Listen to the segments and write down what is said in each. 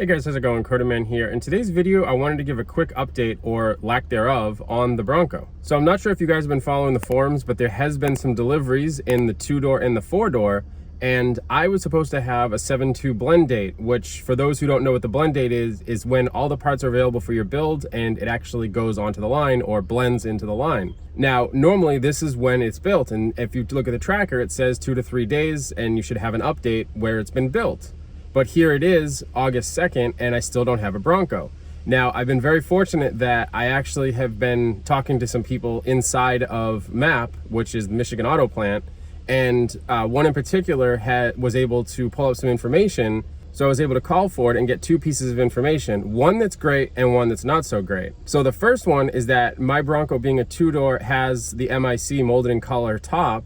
Hey guys, how's it going? CoderMan here. In today's video, I wanted to give a quick update, or lack thereof, on the Bronco. So I'm not sure if you guys have been following the forums, but there has been some deliveries in the 2-door and the 4-door, and I was supposed to have a 7/2 blend date, which for those who don't know what the blend date is when all the parts are available for your build and it actually goes onto the line or blends into the line. Now, normally this is when it's built, and if you look at the tracker, it says 2 to 3 days and you should have an update where it's been built. But here it is, August 2nd, and I still don't have a Bronco. Now, I've been very fortunate that I actually have been talking to some people inside of MAP, which is the Michigan Auto Plant, and one in particular was able to pull up some information. So I was able to call for it and get 2 pieces of information, one that's great and one that's not so great. So the first one is that my Bronco, being a 2-door, has the MIC molded in color top.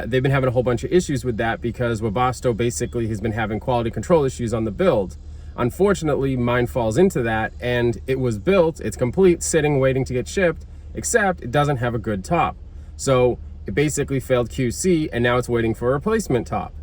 They've been having a whole bunch of issues with that because Webasto basically has been having quality control issues on the build. Unfortunately, mine falls into that, and it was built, it's complete, sitting, waiting to get shipped, except it doesn't have a good top. So it basically failed QC, and now it's waiting for a replacement top.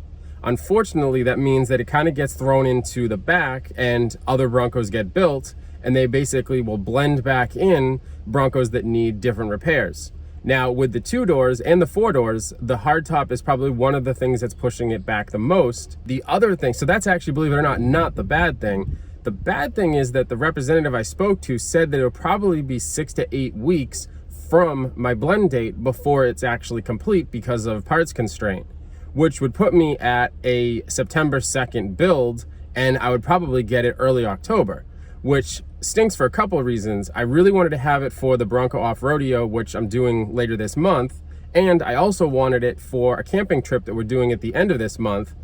Unfortunately, that means that it kind of gets thrown into the back and other Broncos get built, and they basically will blend back in Broncos that need different repairs. Now, with the 2-doors and the 4-doors, the hardtop is probably one of the things that's pushing it back the most. The other thing, so that's actually, believe it or not the bad thing. The bad thing is that the representative I spoke to said that it'll probably be 6 to 8 weeks from my blend date before it's actually complete because of parts constraint, which would put me at a September 2nd build, and I would probably get it early October, which stinks for a couple of reasons. I really wanted to have it for the Bronco Off Rodeo, which I'm doing later this month, and I also wanted it for a camping trip that we're doing at the end of this month.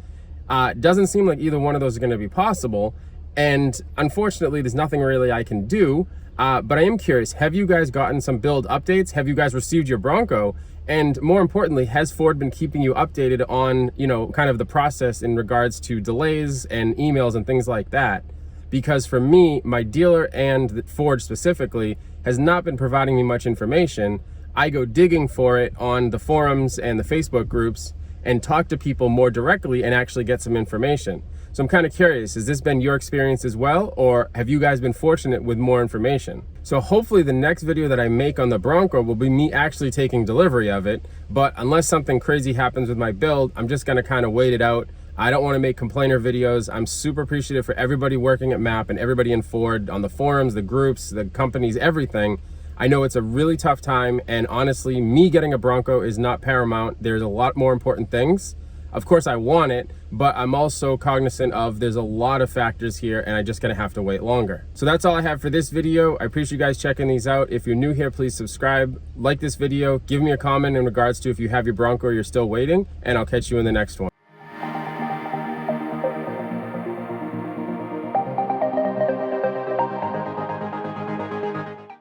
Doesn't seem like either one of those are going to be possible, and unfortunately there's nothing really I can do, but I am curious, have you guys gotten some build updates? Have you guys received your Bronco? And more importantly, has Ford been keeping you updated on, kind of the process in regards to delays and emails and things like that? Because for me, my dealer and Ford specifically has not been providing me much information. I go digging for it on the forums and the Facebook groups and talk to people more directly and actually get some information. So I'm kind of curious, has this been your experience as well, or have you guys been fortunate with more information? So hopefully the next video that I make on the Bronco will be me actually taking delivery of it, but unless something crazy happens with my build, I'm just gonna kind of wait it out. I don't want to make complainer videos. I'm super appreciative for everybody working at MAP and everybody in Ford, on the forums, the groups, the companies, everything. I know it's a really tough time, and honestly, me getting a Bronco is not paramount. There's a lot more important things. Of course, I want it, but I'm also cognizant of there's a lot of factors here, and I'm just gonna have to wait longer. So that's all I have for this video. I appreciate you guys checking these out. If you're new here, please subscribe, like this video, give me a comment in regards to if you have your Bronco or you're still waiting, and I'll catch you in the next one.